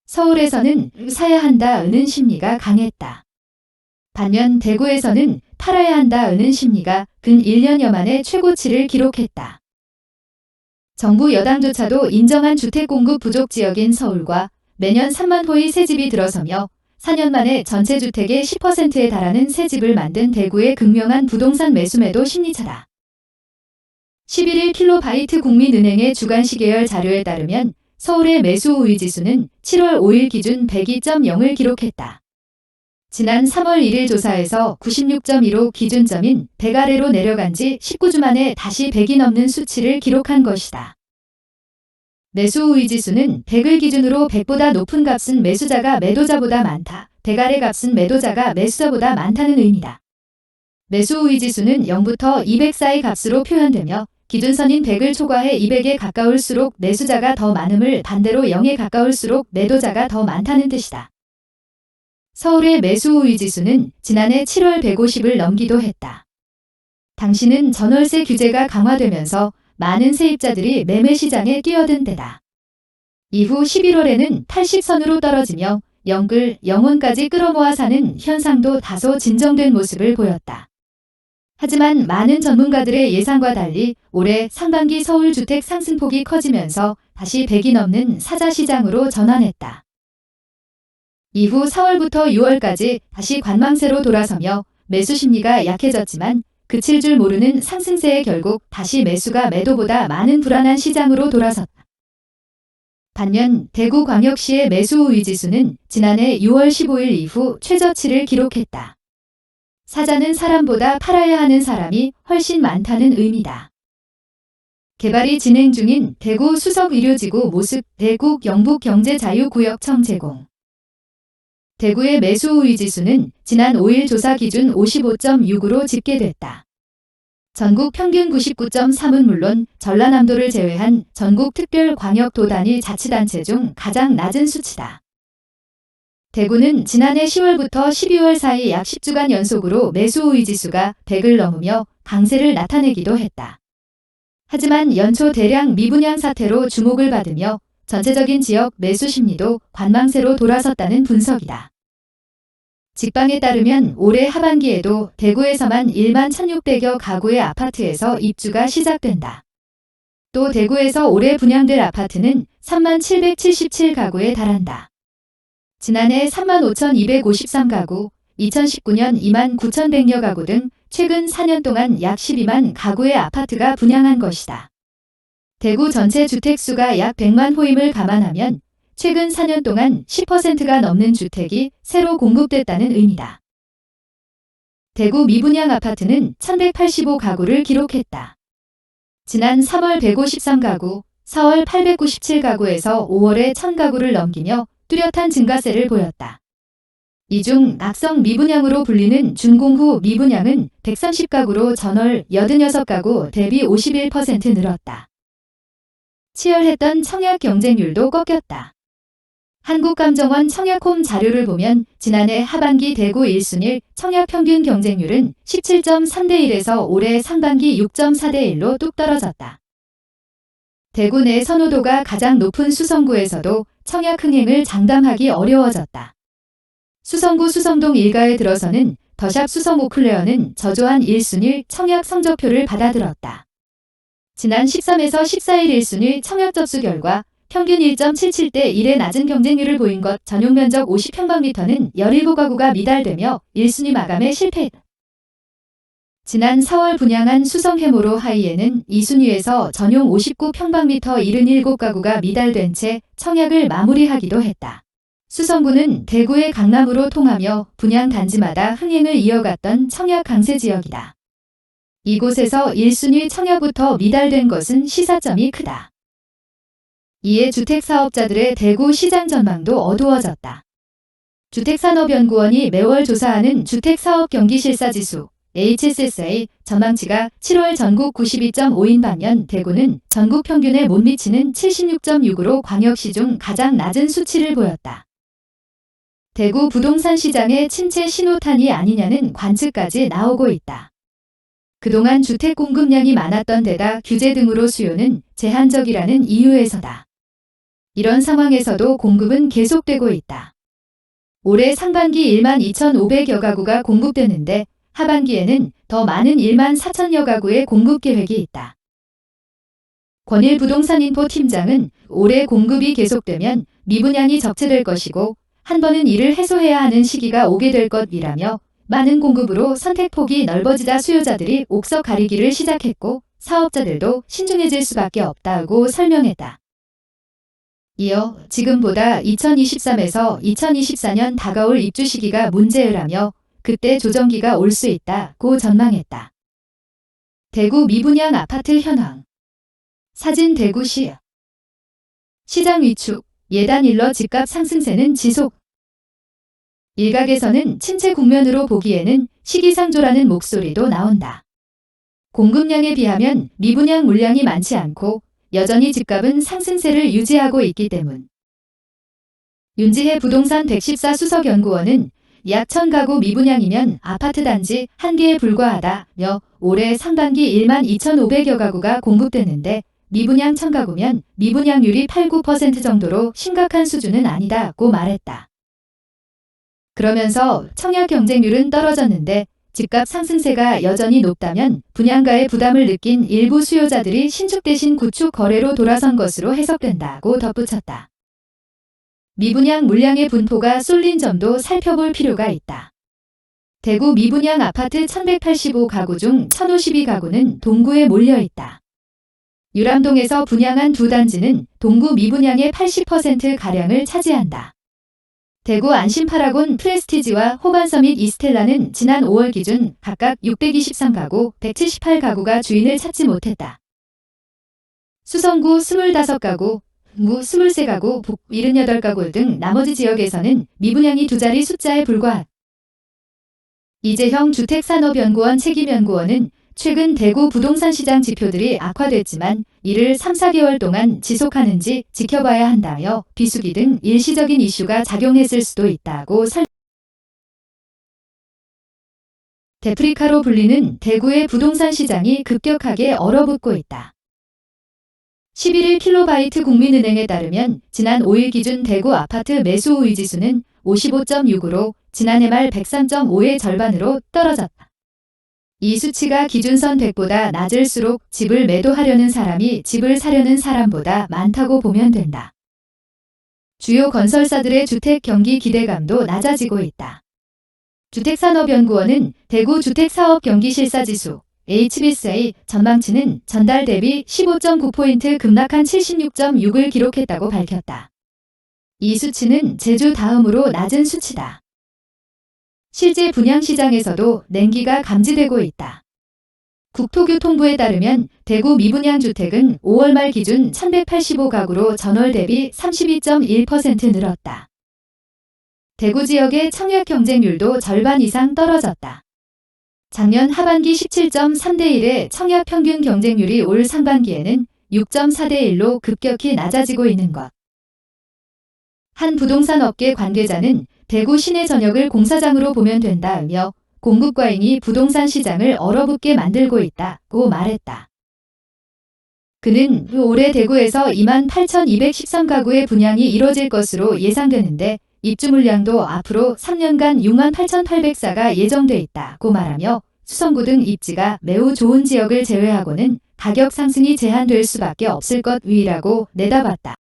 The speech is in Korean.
서울에서는 사야 한다는 심리가 강했다. 반면 대구에서는 팔아야 한다는 심리가 근 1년여 만에 최고치를 기록했다. 정부 여당조차도 인정한 주택 공급 부족 지역인 서울과 매년 3만 호의 새집이 들어서며 4년 만에 전체 주택의 10%에 달하는 새집을 만든 대구의 극명한 부동산 매수매도 심리차다. 11일 킬로바이트 국민은행의 주간 시계열 자료에 따르면 서울의 매수 우위 지수는 7월 5일 기준 102.0을 기록했다. 지난 3월 1일 조사에서 96.15 기준점인 100 아래로 내려간 지 19주 만에 다시 100이 넘는 수치를 기록한 것이다. 매수 우위 지수는 100을 기준으로 100보다 높은 값은 매수자가 매도자보다 많다. 100 아래 값은 매도자가 매수자보다 많다는 의미다. 매수 우위 지수는 0부터 200 사이 값으로 표현되며 기준선인 100을 초과해 200에 가까울수록 매수자가 더 많음을 반대로 0에 가까울수록 매도자가 더 많다는 뜻이다. 서울의 매수 우위 지수는 지난해 7월 150을 넘기도 했다. 당시는 전월세 규제가 강화되면서 많은 세입자들이 매매 시장에 뛰어든 때다. 이후 11월에는 80선으로 떨어지며 영글, 영혼까지 끌어모아 사는 현상도 다소 진정된 모습을 보였다. 하지만 많은 전문가들의 예상과 달리 올해 상반기 서울 주택 상승폭이 커지면서 다시 100이 넘는 사자 시장으로 전환했다. 이후 4월부터 6월까지 다시 관망세로 돌아서며 매수 심리가 약해졌지만 그칠 줄 모르는 상승세에 결국 다시 매수가 매도보다 많은 불안한 시장으로 돌아섰다. 반면 대구광역시의 매수 우위 지수는 지난해 6월 15일 이후 최저치를 기록했다. 사자는 사람보다 팔아야 하는 사람이 훨씬 많다는 의미다. 개발이 진행 중인 대구 수석의료지구 모습 대국 영북경제자유구역청 제공. 대구의 매수 우위 지수는 지난 5일 조사 기준 55.6으로 집계됐다. 전국 평균 99.3은 물론 전라남도를 제외한 전국 특별광역도 단위 자치단체 중 가장 낮은 수치다. 대구는 지난해 10월부터 12월 사이 약 10주간 연속으로 매수 우위 지수가 100을 넘으며 강세를 나타내기도 했다. 하지만 연초 대량 미분양 사태로 주목을 받으며 전체적인 지역 매수 심리도 관망세로 돌아섰다는 분석이다. 직방에 따르면 올해 하반기에도 대구에서만 1만 1,600여 가구의 아파트에서 입주가 시작된다. 또 대구에서 올해 분양될 아파트는 3만 777가구에 달한다. 지난해 3만 5,253가구, 2019년 2만 9,100여 가구 등 최근 4년 동안 약 12만 가구의 아파트가 분양한 것이다. 대구 전체 주택수가 약 100만 호임을 감안하면 최근 4년 동안 10%가 넘는 주택이 새로 공급됐다는 의미다. 대구 미분양 아파트는 1,185가구를 기록했다. 지난 3월 153가구, 4월 897가구에서 5월에 1,000가구를 넘기며 뚜렷한 증가세를 보였다. 이 중 낙성 미분양으로 불리는 준공후 미분양은 130가구로 전월 86가구 대비 51% 늘었다. 치열했던 청약 경쟁률도 꺾였다. 한국감정원 청약홈 자료를 보면 지난해 하반기 대구 1순위 청약 평균 경쟁률은 17.3대1에서 올해 상반기 6.4대1로 뚝 떨어졌다. 대구 내 선호도가 가장 높은 수성구에서도 청약 흥행을 장담하기 어려워졌다. 수성구 수성동 일가에 들어서는 더샵 수성 오클레어는 저조한 1순위 청약 성적표를 받아들었다. 지난 13에서 14일 1순위 청약 접수 결과 평균 1.77대 1의 낮은 경쟁률을 보인 것 전용 면적 50평방미터는 17가구가 미달되며 1순위 마감에 실패했다. 지난 4월 분양한 수성 해모로 하이에는 2순위에서 전용 59평방미터 77가구가 미달된 채 청약을 마무리하기도 했다. 수성구는 대구의 강남으로 통하며 분양 단지마다 흥행을 이어갔던 청약 강세 지역이다. 이곳에서 1순위 청약부터 미달된 것은 시사점이 크다. 이에 주택사업자들의 대구 시장 전망도 어두워졌다. 주택산업연구원이 매월 조사하는 주택사업경기실사지수 HSSA 전망치가 7월 전국 92.5인 반면 대구는 전국 평균에 못 미치는 76.6으로 광역시 중 가장 낮은 수치를 보였다. 대구 부동산 시장의 침체 신호탄이 아니냐는 관측까지 나오고 있다. 그동안 주택 공급량이 많았던 데다 규제 등으로 수요는 제한적이라는 이유에서다. 이런 상황에서도 공급은 계속되고 있다. 올해 상반기 1만 2,500여 가구가 공급되는데 하반기에는 더 많은 1만 4천여 가구의 공급 계획이 있다. 권일 부동산인포 팀장은 올해 공급이 계속되면 미분양이 적체될 것이고 한 번은 이를 해소해야 하는 시기가 오게 될 것이라며 많은 공급으로 선택폭이 넓어지자 수요자들이 옥석 가리기를 시작했고 사업자들도 신중해질 수밖에 없다고 설명했다. 이어 지금보다 2023에서 2024년 다가올 입주 시기가 문제라며 그때 조정기가 올 수 있다고 전망했다. 대구 미분양 아파트 현황. 사진 대구시. 시장 위축, 예단 일러 집값 상승세는 지속. 일각에서는 침체 국면으로 보기에는 시기상조라는 목소리도 나온다. 공급량에 비하면 미분양 물량이 많지 않고 여전히 집값은 상승세를 유지하고 있기 때문. 윤지혜 부동산 114 수석연구원은 약 1,000가구 미분양이면 아파트 단지 1개에 불과하다며 올해 상반기 1만 2,500여 가구가 공급되는데 미분양 1,000가구면 미분양률이 8~9% 정도로 심각한 수준은 아니다고 말했다. 그러면서 청약 경쟁률은 떨어졌는데 집값 상승세가 여전히 높다면 분양가의 부담을 느낀 일부 수요자들이 신축 대신 구축 거래로 돌아선 것으로 해석된다고 덧붙였다. 미분양 물량의 분포가 쏠린 점도 살펴볼 필요가 있다. 대구 미분양 아파트 1,185가구 중 1,052가구는 동구에 몰려있다. 유람동에서 분양한 두 단지는 동구 미분양의 80%가량을 차지한다. 대구 안심파라곤 프레스티지와 호반서밋 이스텔라는 지난 5월 기준 각각 623가구, 178가구가 주인을 찾지 못했다. 수성구 25가구, 무 23가구, 북 78가구 등 나머지 지역에서는 미분양이 두 자리 숫자에 불과하다. 이재형 주택산업연구원 책임연구원은 최근 대구 부동산 시장 지표들이 악화됐지만 이를 3~4개월 동안 지속하는지 지켜봐야 한다며 비수기 등 일시적인 이슈가 작용했을 수도 있다고 데프리카로 불리는 대구의 부동산 시장이 급격하게 얼어붙고 있다. 11일 킬로바이트 국민은행에 따르면 지난 5일 기준 대구 아파트 매수 우위 지수는 55.6으로 지난해 말 103.5의 절반으로 떨어졌다. 이 수치가 기준선 100보다 낮을수록 집을 매도하려는 사람이 집을 사려는 사람보다 많다고 보면 된다. 주요 건설사들의 주택 경기 기대감도 낮아지고 있다. 주택산업연구원은 대구 주택사업 경기실사지수 HBSA 전망치는 전달 대비 15.9포인트 급락한 76.6을 기록했다고 밝혔다. 이 수치는 제주 다음으로 낮은 수치다. 실제 분양시장에서도 냉기가 감지되고 있다. 국토교통부에 따르면 대구 미분양 주택은 5월 말 기준 1,185가구로 전월 대비 32.1% 늘었다. 대구 지역의 청약 경쟁률도 절반 이상 떨어졌다. 작년 하반기 17.3대1의 청약 평균 경쟁률이 올 상반기에는 6.4대1로 급격히 낮아지고 있는 것. 한 부동산 업계 관계자는 대구 시내 전역을 공사장으로 보면 된다며 공급 과잉이 부동산 시장을 얼어붙게 만들고 있다고 말했다. 그는 올해 대구에서 28,213가구의 분양이 이뤄질 것으로 예상되는데 입주 물량도 앞으로 3년간 68,804가 예정돼 있다고 말하며 수성구 등 입지가 매우 좋은 지역을 제외하고는 가격 상승이 제한될 수밖에 없을 것이라고 내다봤다.